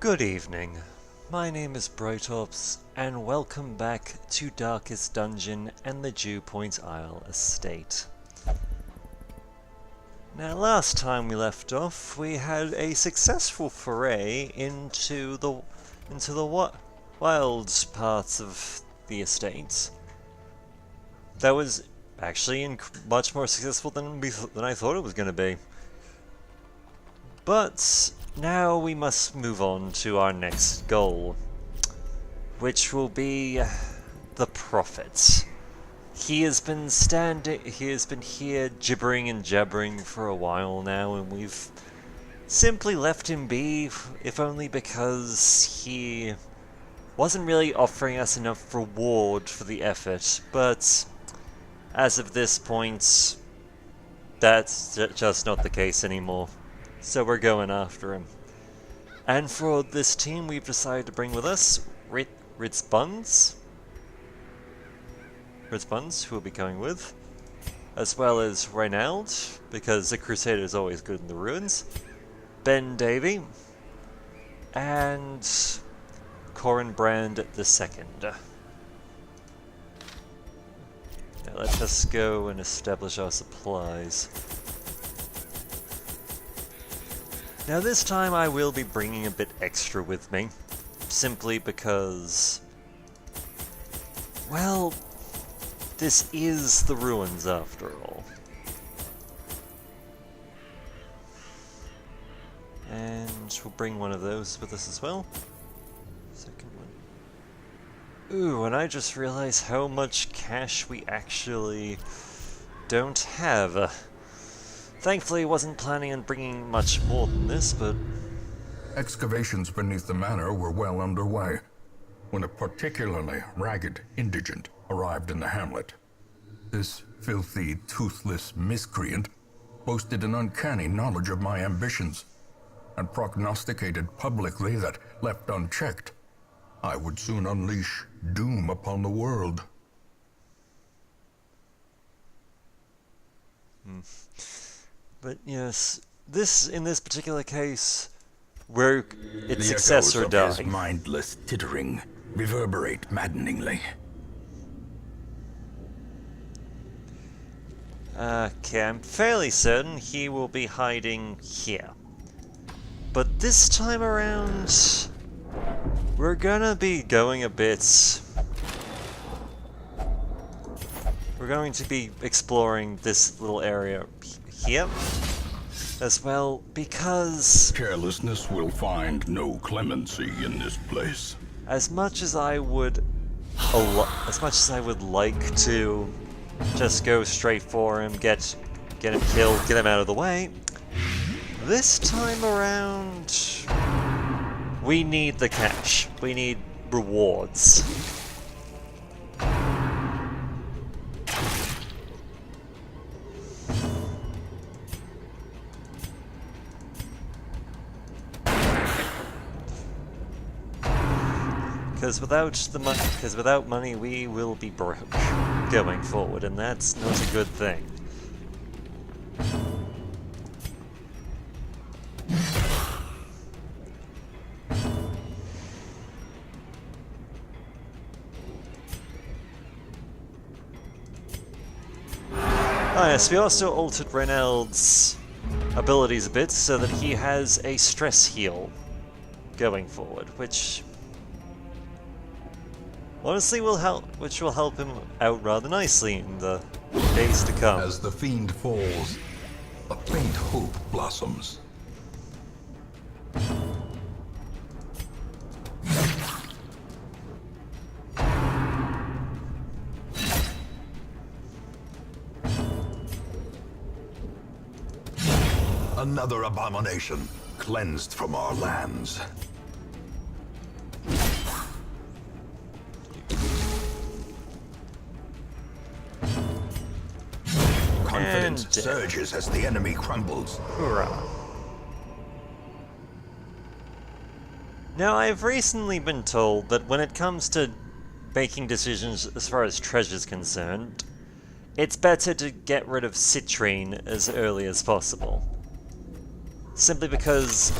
Good evening, my name is Brightops, and welcome back to Darkest Dungeon and the Dewpoint Isle Estate. Now, last time we left off, we had a successful foray into the wild parts of the estate. That was actually much more successful than I thought it was going to be. But now we must move on to our next goal, which will be the Prophet. He has been here gibbering and jabbering for a while now, and we've simply left him be, if only because he wasn't really offering us enough reward for the effort. But as of this point, that's just not the case anymore. So we're going after him. And for this team, we've decided to bring with us Ritz Buns, who we'll be going with, as well as Reynald, because the Crusader is always good in the ruins, Ben Davey, and Corin Brand II. Now let us go and establish our supplies. Now this time I will be bringing a bit extra with me, simply because, well, this is the ruins after all. And we'll bring one of those with us as well. Second one. Ooh, and I just realized how much cash we actually don't have. Thankfully, I wasn't planning on bringing much more than this, but... Excavations beneath the manor were well underway when a particularly ragged indigent arrived in the hamlet. This filthy, toothless miscreant boasted an uncanny knowledge of my ambitions and prognosticated publicly that, left unchecked, I would soon unleash doom upon the world. But yes, in this particular case, where it's the success or die. His mindless tittering reverberate maddeningly. Okay, I'm fairly certain he will be hiding here. But this time around, we're gonna be going a bit... We're going to be exploring this little area here as well, because carelessness will find no clemency in this place. As much as I would like to just go straight for him, get him killed, get him out of the way, this time around we need the cash. We need rewards. Because without money, we will be broke going forward, and that's not a good thing. Ah yes, we also altered Reynald's abilities a bit so that he has a stress heal going forward, which honestly will help him out rather nicely in the days to come. As the fiend falls, a faint hope blossoms. Another abomination cleansed from our lands. Confidence surges as the enemy crumbles. Hoorah. Now, I've recently been told that when it comes to making decisions as far as treasure's concerned, it's better to get rid of citrine as early as possible. Simply because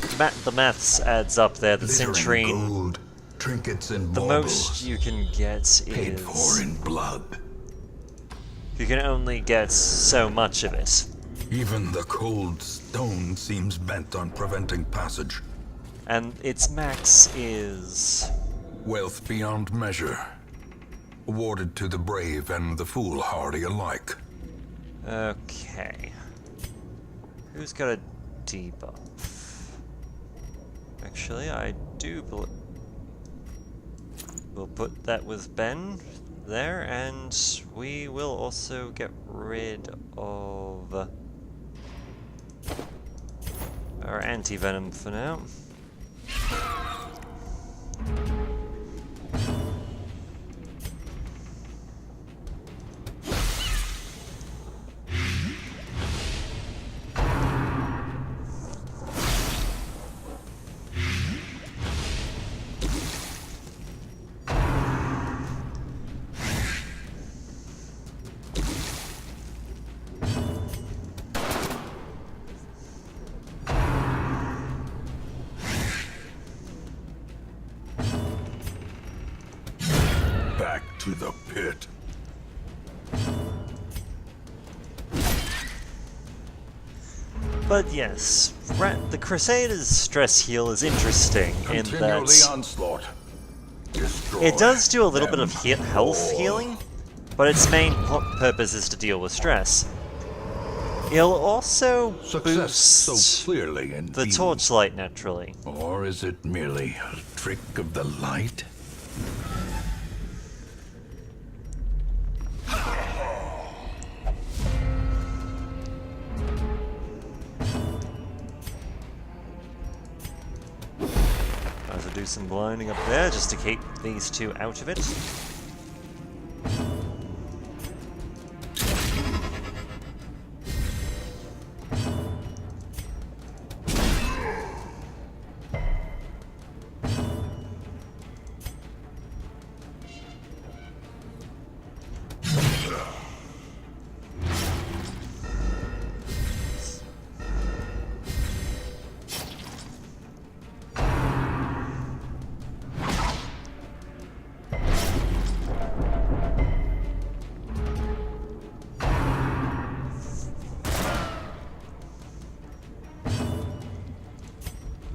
the maths adds up there. The Glittering citrine, gold, trinkets and the baubles, most you can get paid for is... in blood. You can only get so much of it. Even the cold stone seems bent on preventing passage. And its max is... Wealth beyond measure, awarded to the brave and the foolhardy alike. Okay. Who's got a debuff? Actually, I do believe... We'll put that with Ben there, and we will also get rid of our anti-venom for now. Back to the pit. But yes, the Crusader's stress heal is interesting in Continue that the onslaught. Destroy it does do a little bit them of health all. healing, but its main purpose is to deal with stress. It'll also Success so boost clearly in the view. torchlight naturally. Or is it merely a trick of the light? I'll do some blinding up there just to keep these two out of it.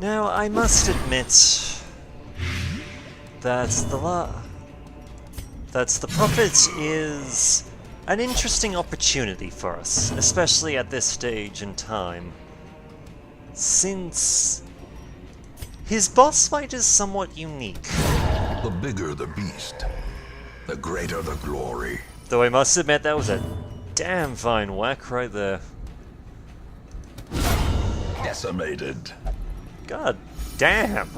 Now, I must admit that the Prophet is an interesting opportunity for us, especially at this stage in time, since his boss fight is somewhat unique. The bigger the beast, the greater the glory. Though I must admit that was a damn fine whack right there. Decimated. God damn!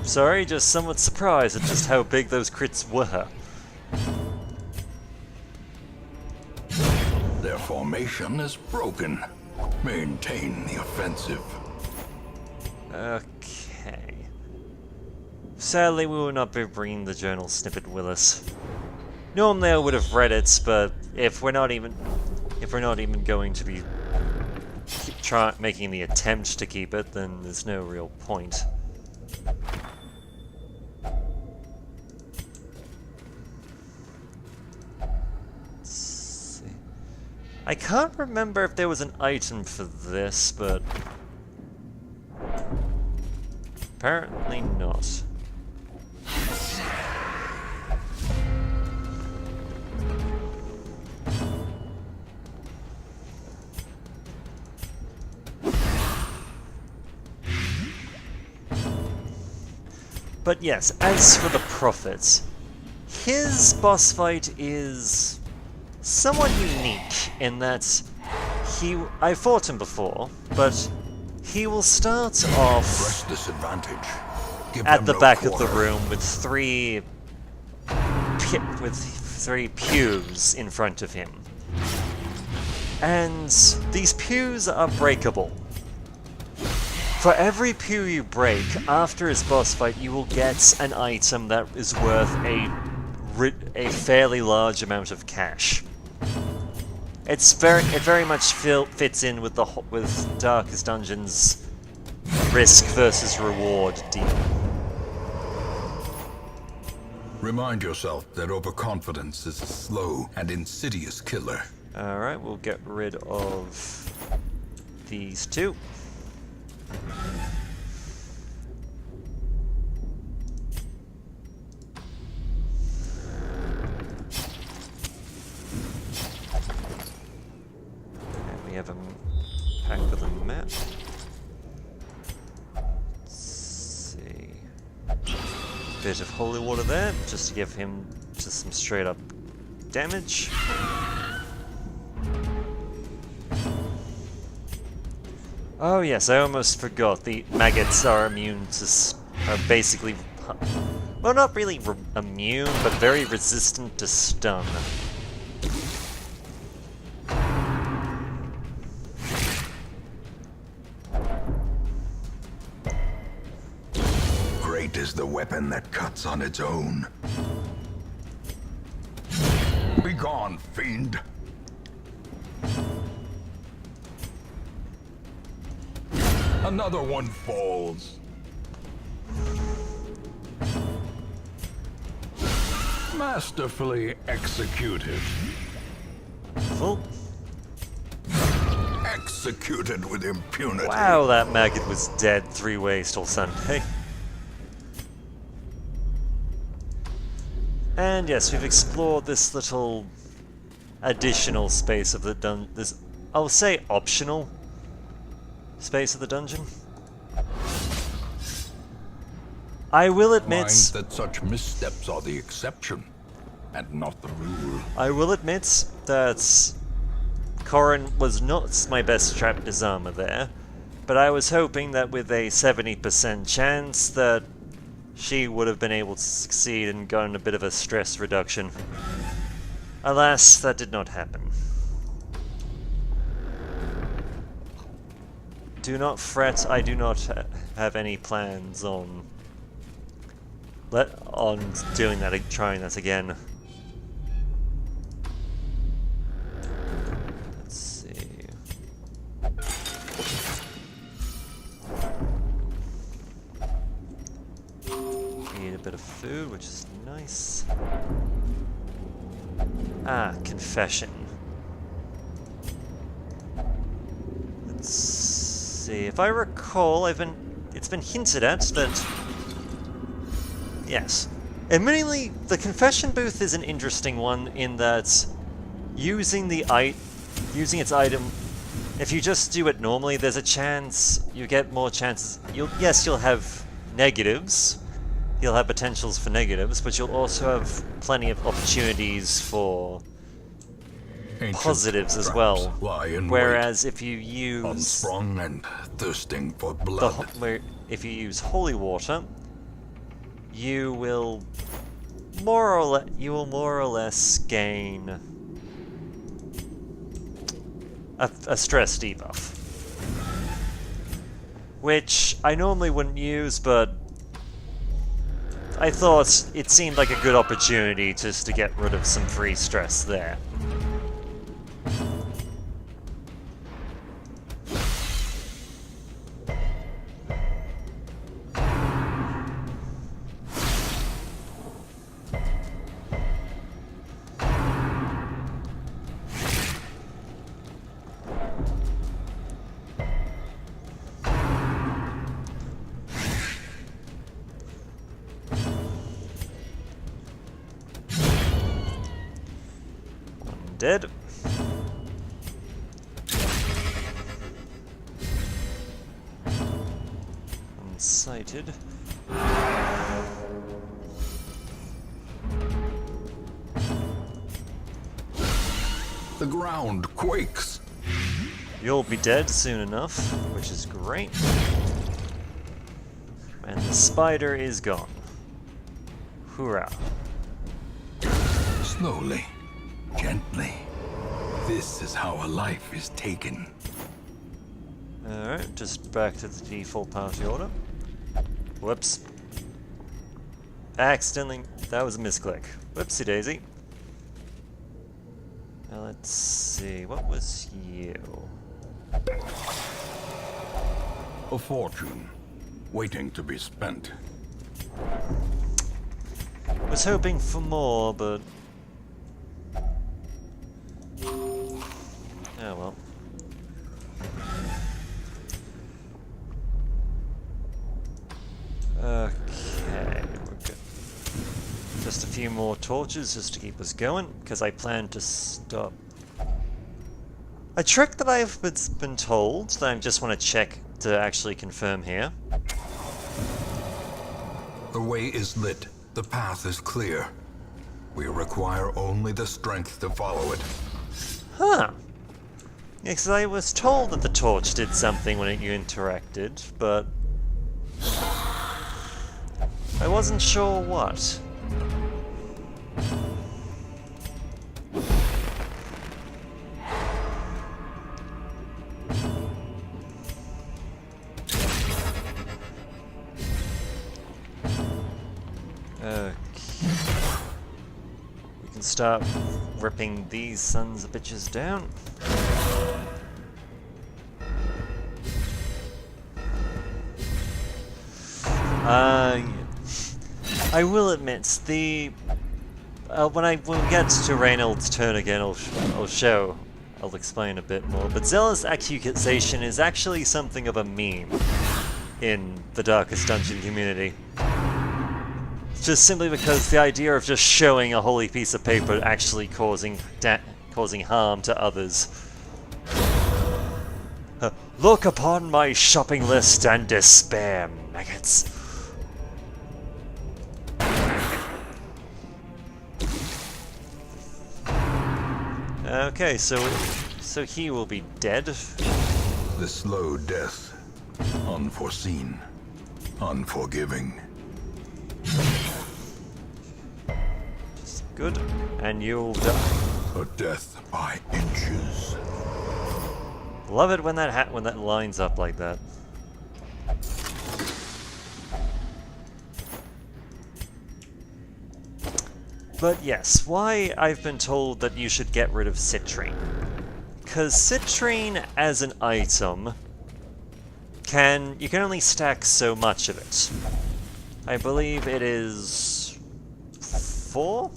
Sorry, just somewhat surprised at just how big those crits were. Their formation is broken. Maintain the offensive. Okay. Sadly, we will not be bringing the journal snippet with us. Normally, I would have read it, but if we're not even going to be making the attempt to keep it, then there's no real point. Let's see. I can't remember if there was an item for this, but apparently not. But yes, as for the Prophet, his boss fight is somewhat unique in that I fought him before, but he will start off Press disadvantage. Give at them the no back of quarter. the room with three pews in front of him. And these pews are breakable. For every pew you break, after his boss fight, you will get an item that is worth a fairly large amount of cash. It very much fits in with with Darkest Dungeon's risk versus reward deal. Remind yourself that overconfidence is a slow and insidious killer. Alright, we'll get rid of these two. And we have a pack with a map. Let's see. Bit of holy water there, just to give him just some straight up damage. Oh yes, I almost forgot. The maggots are immune to... are basically... well, not really immune, but very resistant to stun. Great is the weapon that cuts on its own. Begone, fiend! Another one falls. Masterfully executed. Full. Executed with impunity. Wow, that maggot was dead 3 ways till Sunday. And yes, we've explored this little additional space of the dungeon. This, I'll say optional space of the dungeon. I will admit... Mind that such missteps are the exception, and not the rule. I will admit that Corin was not my best trap disarmer there, but I was hoping that with a 70% chance that she would have been able to succeed and gotten a bit of a stress reduction. Alas, that did not happen. Do not fret, I do not have any plans on doing that, trying that again. Let's see. Eat a bit of food, which is nice. Ah, confession. Let's see. If I recall, it's been hinted at that... Yes. Admittedly, the confession booth is an interesting one in that using its item, if you just do it normally, there's a chance you get more chances. You'll have negatives. You'll have potentials for negatives, but you'll also have plenty of opportunities for positives as well. Whereas if you use unsprung and thirsting for blood, if you use holy water, you will more or less gain a stress debuff, which I normally wouldn't use, but I thought it seemed like a good opportunity just to get rid of some free stress there. Dead. Unsighted. the ground quakes. You'll be dead soon enough, which is great. And the spider is gone. Hoorah. Slowly, gently. This is how a life is taken. Alright. Alright, just back to the default party order. Whoops. Accidentally, that was a misclick. Whoopsie daisy. Now let's see, what was you? A fortune, waiting to be spent. Was hoping for more, but... oh well. Okay, we're good. Just a few more torches just to keep us going, because I plan to stop. A trick that I've been told, that I just want to check to actually confirm here. The way is lit. The path is clear. We require only the strength to follow it. Huh. Yeah, because I was told that the torch did something when you interacted, but... I wasn't sure what. Okay. We can start ripping these sons of bitches down. I will admit, the when we get to Reynold's turn again, I'll explain a bit more. But Zealous accusation is actually something of a meme in the Darkest Dungeon community. Just simply because the idea of just showing a holy piece of paper actually causing harm to others. Look upon my shopping list and despair, maggots. Okay, so he will be dead. The slow death, unforeseen, unforgiving. Good, and you'll die. A death by inches. Love it when that lines up like that. But yes, why I've been told that you should get rid of citrine. Because citrine as an item you can only stack so much of it. I believe it is 4?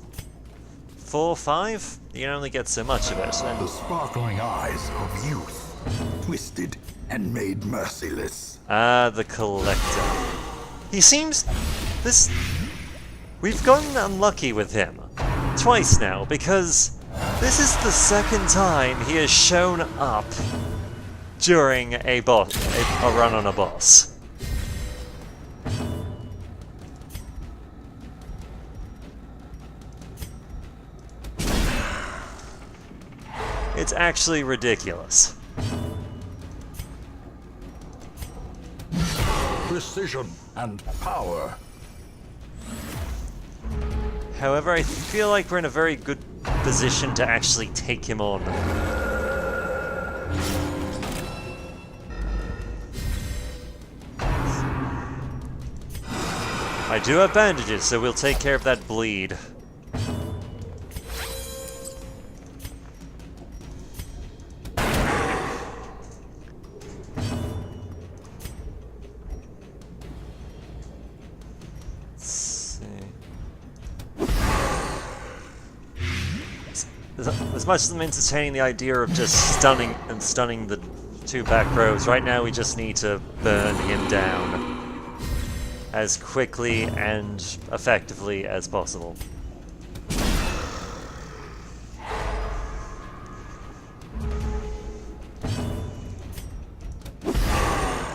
4, 5? You can only get so much of it. And the sparkling eyes of youth, twisted and made merciless. Ah, the Collector. He seems... We've gotten unlucky with him. Twice now, because this is the second time he has shown up during a run on a boss. It's actually ridiculous. Precision and power. However, I feel like we're in a very good position to actually take him on. I do have bandages, so we'll take care of that bleed. As much as I'm entertaining the idea of just stunning the two back rows, right now we just need to burn him down as quickly and effectively as possible.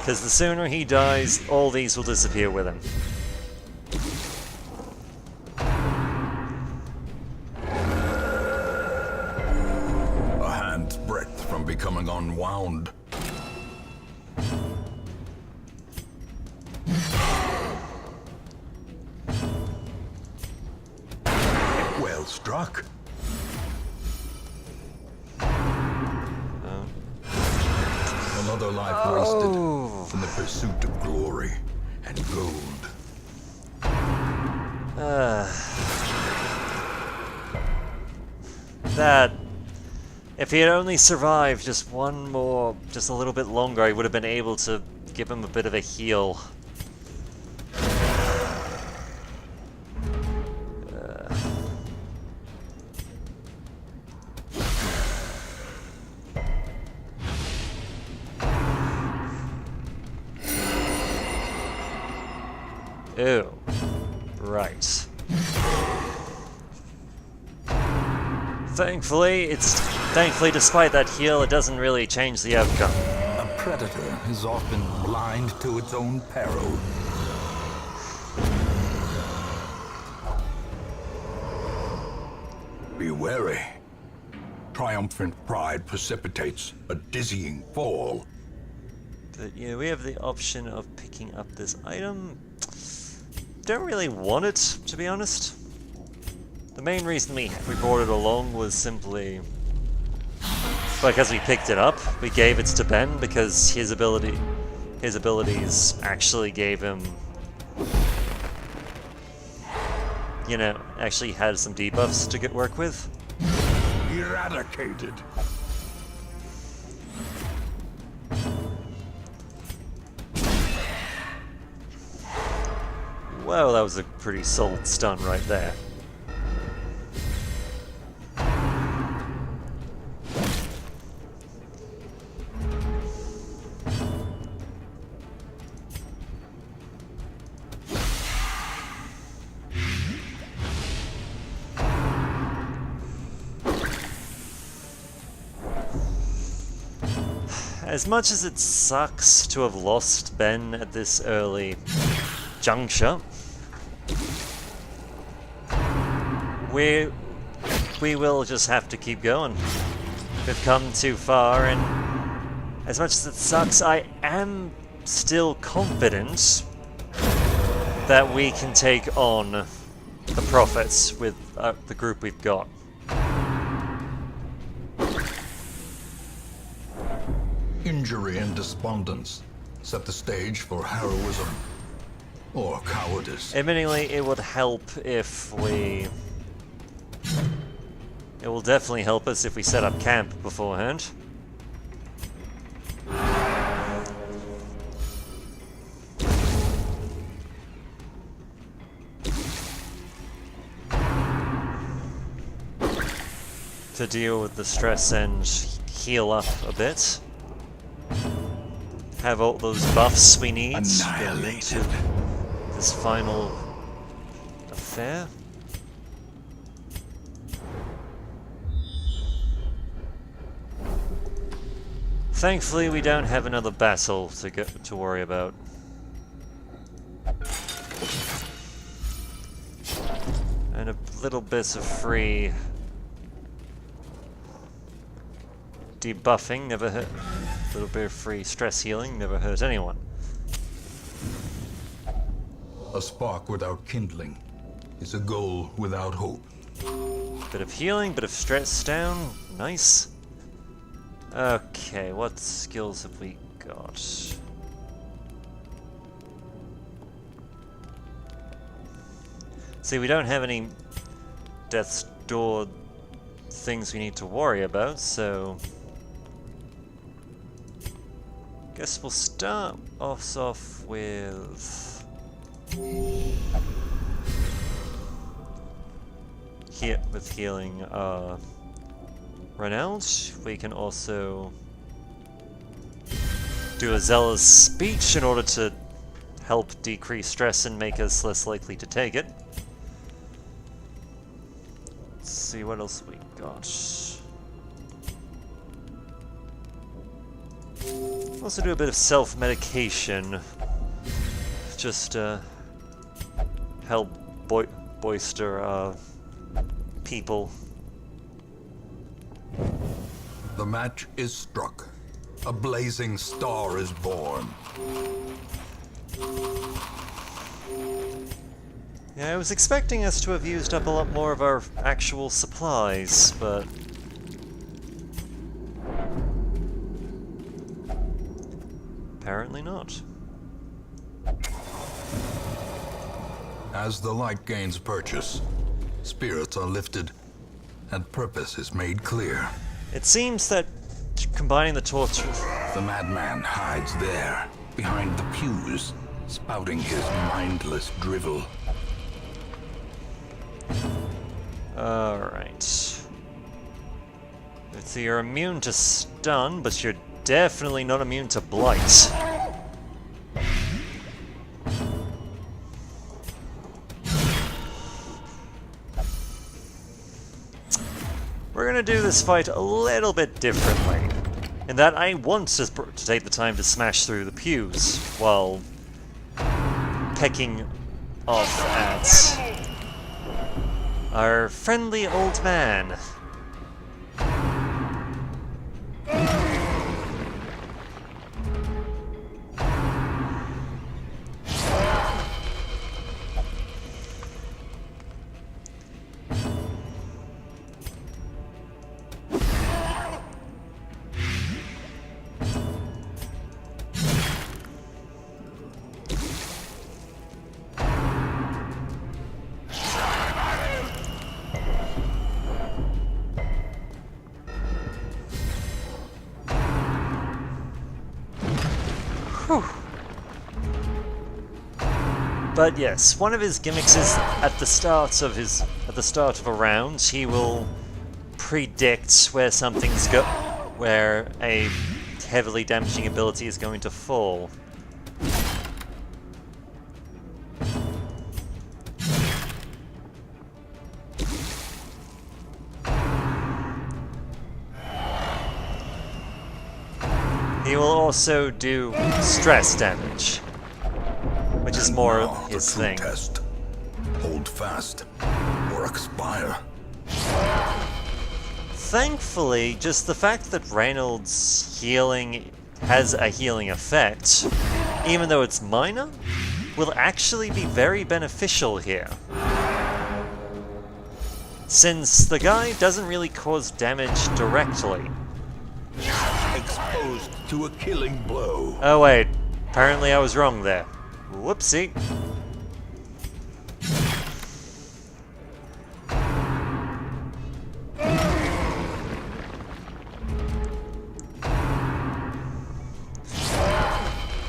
Because the sooner he dies, all these will disappear with him. Becoming unwound. Well struck. Another another life wasted in the pursuit of glory and gold. That... If he had only survived just a little bit longer, I would have been able to give him a bit of a heal. Ew. Right. Thankfully, despite that heal, it doesn't really change the outcome. A predator is often blind to its own peril. Be wary. Triumphant pride precipitates a dizzying fall. But yeah, we have the option of picking up this item. Don't really want it, to be honest. The main reason we brought it along was simply because we picked it up. We gave it to Ben because his abilities actually gave him, you know, actually had some debuffs to work with. Eradicated. Well, that was a pretty solid stun right there. As much as it sucks to have lost Ben at this early juncture, we will just have to keep going. We've come too far, and as much as it sucks, I am still confident that we can take on the Prophets with the group we've got. Injury and despondence set the stage for heroism or cowardice. Admittingly, it would help if we... It will definitely help us if we set up camp beforehand. To deal with the stress and heal up a bit. Have all those buffs we need Annihilated. to this final affair. Thankfully, we don't have another battle to worry about. And a little bit of free debuffing never hurt. A little bit of free stress healing never hurt anyone. A spark without kindling is a goal without hope. Bit of healing, bit of stress down. Nice. Okay, what skills have we got? See, we don't have any Death's Door things we need to worry about, so... Guess we'll start off with... Here, with healing, Reneld. We can also do a zealous speech in order to help decrease stress and make us less likely to take it. Let's see what else we got. Also do a bit of self-medication, just to help boister people. The match is struck. A blazing star is born. Yeah, I was expecting us to have used up a lot more of our actual supplies, but... As the light gains purchase, spirits are lifted, and purpose is made clear. It seems that combining the torch with... The madman hides there, behind the pews, spouting his mindless drivel. Alright. So you're immune to stun, but you're definitely not immune to blight. We're gonna do this fight a little bit differently, in that I want to take the time to smash through the pews, while pecking off at our friendly old man. Whew. But yes, one of his gimmicks is at the start of a round, he will predict where where a heavily damaging ability is going to fall. He will also do stress damage, which is more his thing. Test. Hold fast, or expire. Thankfully, just the fact that Reynolds' healing has a healing effect, even though it's minor, will actually be very beneficial here. Since the guy doesn't really cause damage directly. Exposed to a killing blow. Oh wait, apparently I was wrong there. Whoopsie.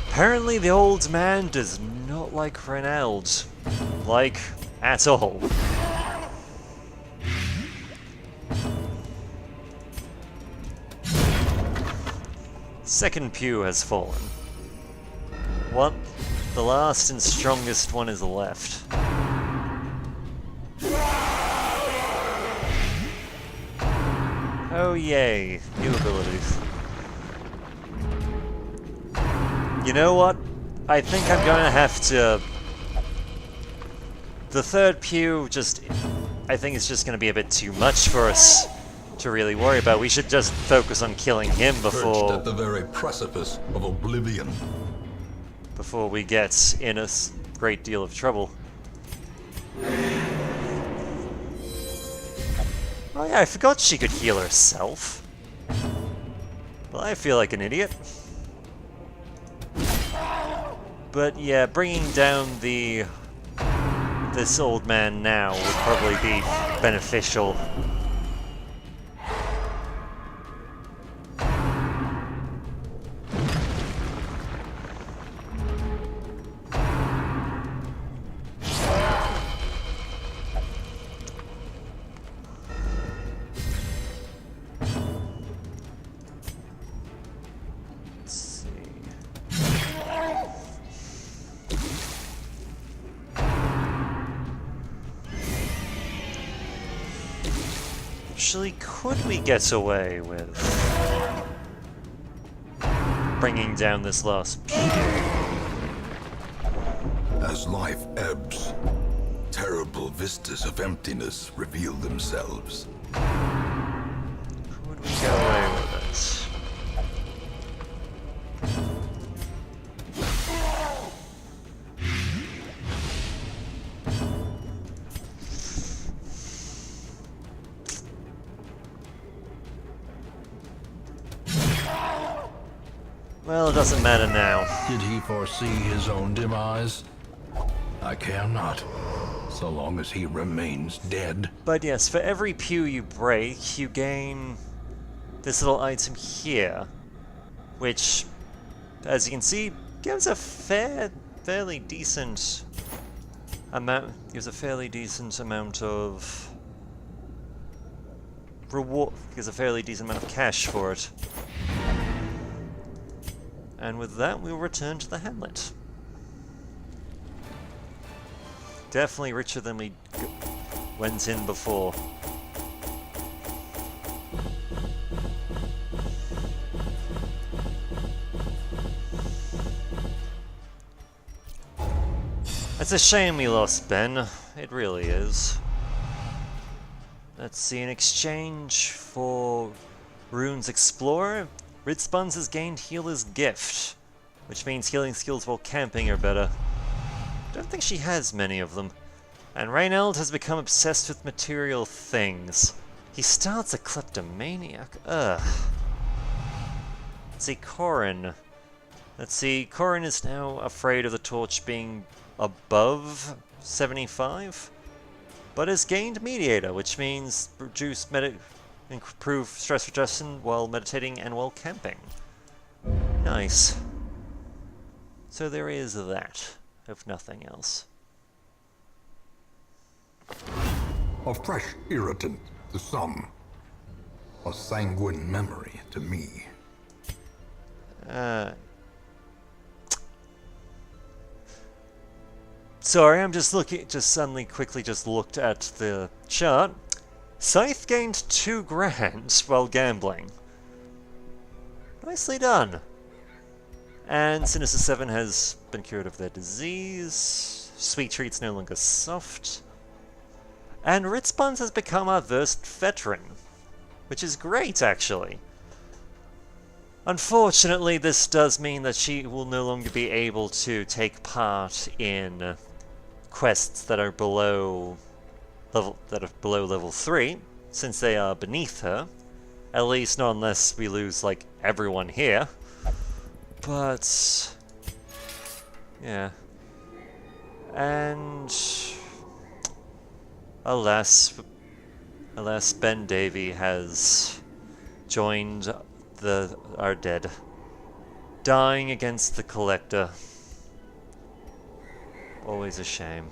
Apparently the old man does not like Reynolds. Like, at all. Second pew has fallen. What? The last and strongest one is left. Oh yay, new abilities. You know what? I think I'm going to have to... The third pew I think it's just going to be a bit too much for us to really worry about. We should just focus on killing him before... Perched at the very precipice of oblivion. Before we get in a great deal of trouble. Oh yeah, I forgot she could heal herself. Well, I feel like an idiot. But yeah, bringing down this old man now would probably be beneficial. Actually, could we get away with bringing down this last pew? As life ebbs, terrible vistas of emptiness reveal themselves. Could we get away with it? Well, it doesn't matter now. Did he foresee his own demise? I care not, so long as he remains dead. But yes, for every pew you break, you gain this little item here, which, as you can see, gives a fairly decent amount. Gives a fairly decent amount of reward. Gives a fairly decent amount of cash for it. And with that, we'll return to the hamlet. Definitely richer than we went in before. It's a shame we lost Ben. It really is. Let's see, in exchange for Rune's Explorer, Ritspons has gained Healer's Gift, which means healing skills while camping are better. Don't think she has many of them. And Reynald has become obsessed with material things. He starts a kleptomaniac. Ugh. Let's see, Corin. Corin is now afraid of the torch being above 75, but has gained Mediator, which means improve stress reduction while meditating and while camping. Nice. So there is that, if nothing else. A fresh irritant to some. A sanguine memory to me. Sorry, I'm just suddenly quickly looked at the chart. Scythe gained 2 grand while gambling. Nicely done. And Sinister 7 has been cured of their disease. Sweet Treat's no longer soft. And Ritspons has become our first veteran, which is great, actually. Unfortunately, this does mean that she will no longer be able to take part in quests that are below level 3, since they are beneath her. At least not unless we lose, like, everyone here. But yeah. And alas, Ben Davy has joined our dead, dying against the Collector. Always a shame.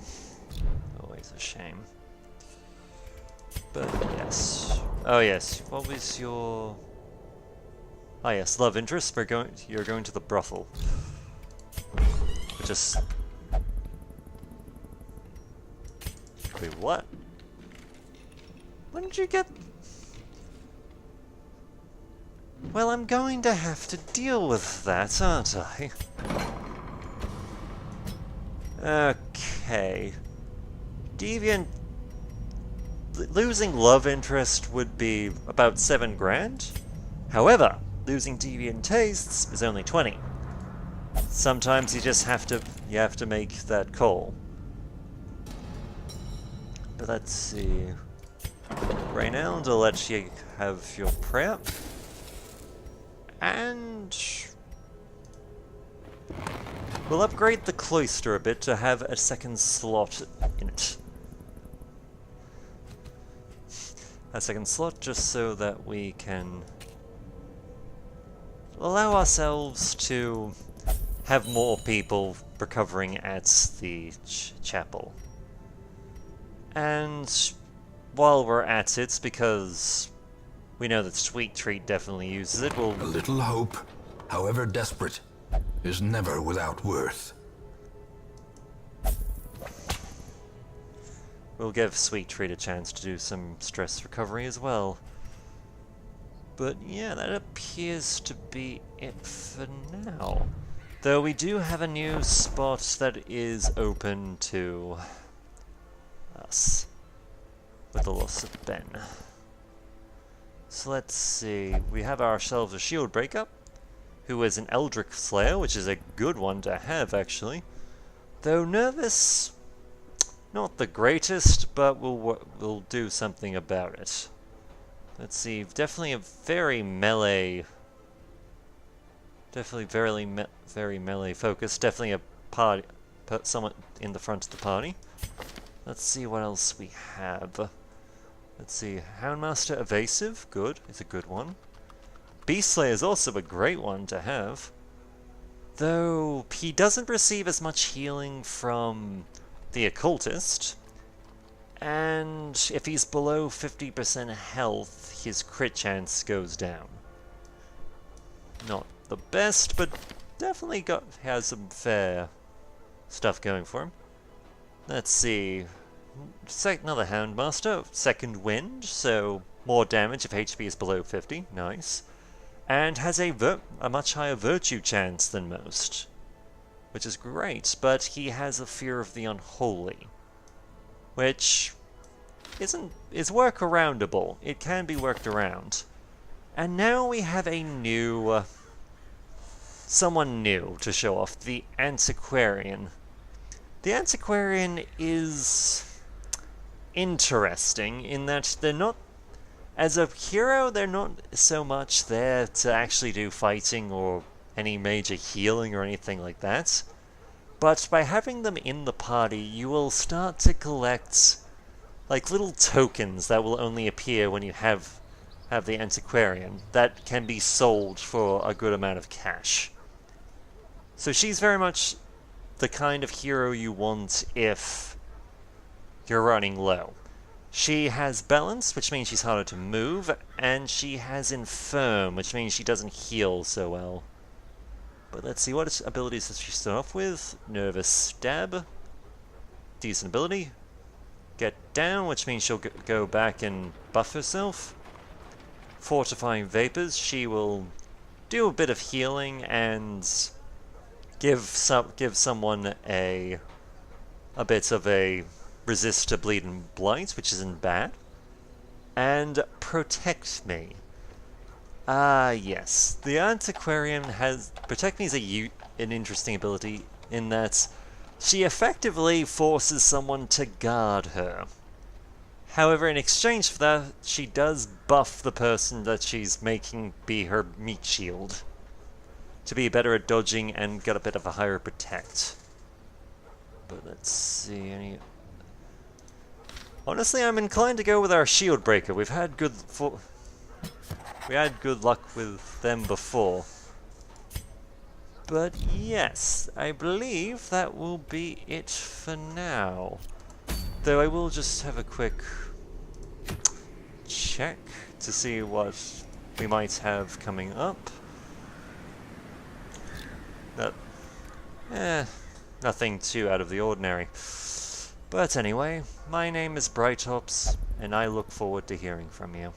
Always a shame. But yes. Oh yes. What was your? Ah yes, love interest. You're going to the brothel. Just. Wait, what? When did you get? Well, I'm going to have to deal with that, aren't I? Okay. Deviant... Losing love interest would be about 7 grand. However, losing deviant tastes is only 20. Sometimes you just have to make that call. But let's see. Reynald, I'll let you have your prep. And we'll upgrade the cloister a bit to have a second slot in it. A second slot just so that we can allow ourselves to have more people recovering at the chapel. And while we're at it, because we know that Sweet Treat definitely uses it, A little hope, however desperate, is never without worth. We'll give Sweet Treat a chance to do some stress recovery as well. But yeah, that appears to be it for now. Though we do have a new spot that is open to us with the loss of Ben. So let's see, we have ourselves a shield breaker, who is an Eldritch Slayer, which is a good one to have actually. Though nervous, not the greatest, but we'll do something about it. Let's see, definitely a very melee, very melee focused, definitely a someone in the front of the party. Let's see what else we have. Let's see, Houndmaster Evasive, good, it's a good one. Beast Slayer is also a great one to have. Though, he doesn't receive as much healing from the Occultist. And if he's below 50% health, his crit chance goes down. Not the best, but definitely has some fair stuff going for him. Let's see. Another Houndmaster, second wind, so more damage if HP is below 50, nice. And has a much higher virtue chance than most, which is great, but he has a fear of the unholy, which is workaroundable. It can be worked around. And now we have a new, someone new to show off, the Antiquarian. The Antiquarian is interesting in that they're not, as a hero, they're not so much there to actually do fighting or any major healing or anything like that. But by having them in the party, you will start to collect like little tokens that will only appear when you have the Antiquarian that can be sold for a good amount of cash. So she's very much the kind of hero you want if you're running low. She has balance, which means she's harder to move, and she has infirm, which means she doesn't heal so well. But let's see, what abilities does she start off with? Nervous Stab. Decent ability. Get Down, which means she'll go back and buff herself. Fortifying Vapors, she will do a bit of healing and give someone a bit of a resist to bleed and blight, which isn't bad. And Protect Me. Yes. The Antiquarian has... Protect Me is an interesting ability in that she effectively forces someone to guard her. However, in exchange for that, she does buff the person that she's making be her meat shield to be better at dodging and get a bit of a higher protect. But let's see, honestly, I'm inclined to go with our shield breaker. We had good luck with them before. But yes, I believe that will be it for now. Though I will just have a quick check to see what we might have coming up. Nothing too out of the ordinary. But anyway, my name is Brightops, and I look forward to hearing from you.